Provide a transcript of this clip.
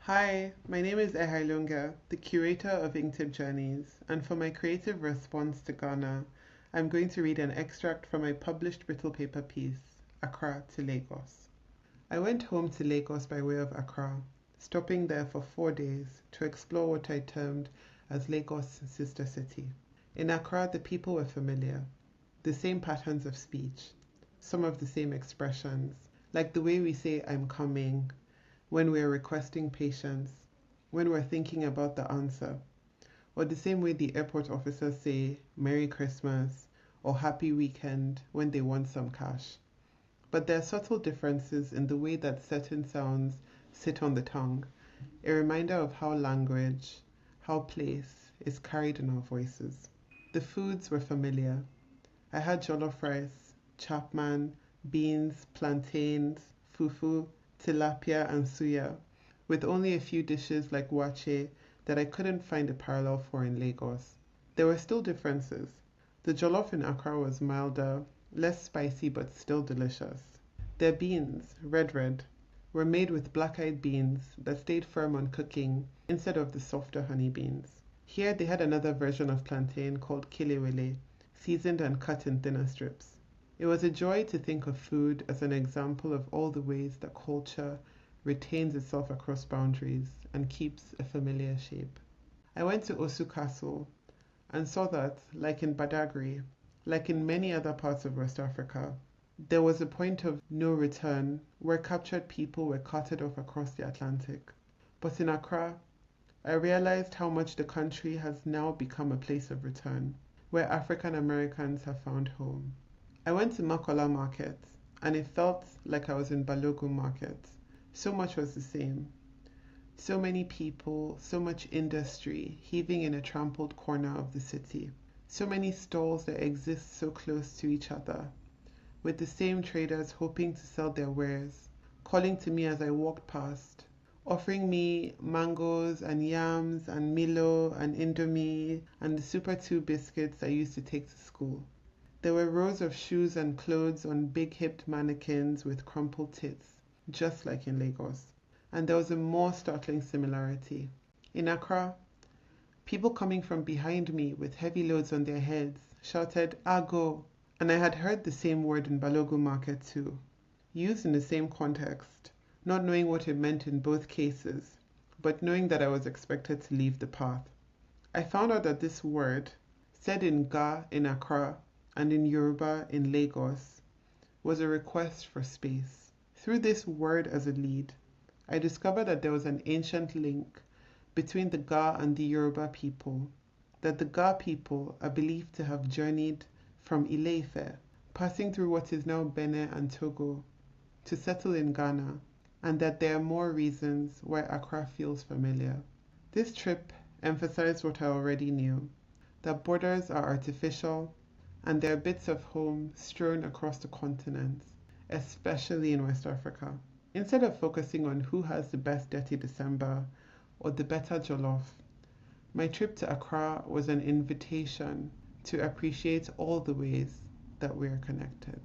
Hi, my name is Ehae, the curator of Inktippedjourneys, and for my creative response to Ghana, I'm going to read an extract from my published Brittle Paper piece, Accra to Lagos. I went home to Lagos by way of Accra, stopping there for 4 days to explore what I termed as Lagos' sister city. In Accra, the people were familiar, the same patterns of speech, some of the same expressions, like the way we say I'm coming, when we're requesting patience, when we're thinking about the answer, or the same way the airport officers say Merry Christmas or Happy Weekend when they want some cash. But there are subtle differences in the way that certain sounds sit on the tongue, a reminder of how language, how place is carried in our voices. The foods were familiar. I had jollof rice, chapman, beans, plantains, fufu, tilapia, and suya, with only a few dishes like wache that I couldn't find a parallel for in Lagos. There were still differences. The jollof in Accra was milder, less spicy but still delicious. Their beans, red, were made with black-eyed beans that stayed firm on cooking instead of the softer honey beans. Here they had another version of plantain called kilewele, seasoned and cut in thinner strips. It was a joy to think of food as an example of all the ways that culture retains itself across boundaries and keeps a familiar shape. I went to Osu Castle and saw that, like in Badagry, like in many other parts of West Africa, there was a point of no return where captured people were carted off across the Atlantic. But in Accra, I realized how much the country has now become a place of return, where African Americans have found home. I went to Makola Market, and it felt like I was in Balogun Market. So much was the same. So many people, so much industry heaving in a trampled corner of the city. So many stalls that exist so close to each other, with the same traders hoping to sell their wares, calling to me as I walked past, offering me mangoes and yams and Milo and Indomie and the Super 2 biscuits I used to take to school. There were rows of shoes and clothes on big-hipped mannequins with crumpled tits, just like in Lagos. And there was a more startling similarity. In Accra, people coming from behind me with heavy loads on their heads shouted, "Ago!" And I had heard the same word in Balogun Market too, used in the same context, not knowing what it meant in both cases, but knowing that I was expected to leave the path. I found out that this word, said in Ga in Accra, and in Yoruba in Lagos, was a request for space. Through this word as a lead, I discovered that there was an ancient link between the Ga and the Yoruba people, that the Ga people are believed to have journeyed from Ile-Ife, passing through what is now Benin and Togo, to settle in Ghana, and that there are more reasons why Accra feels familiar. This trip emphasized what I already knew, that borders are artificial, and there are bits of home strewn across the continent, especially in West Africa. Instead of focusing on who has the best dirty December or the better jollof, my trip to Accra was an invitation to appreciate all the ways that we are connected.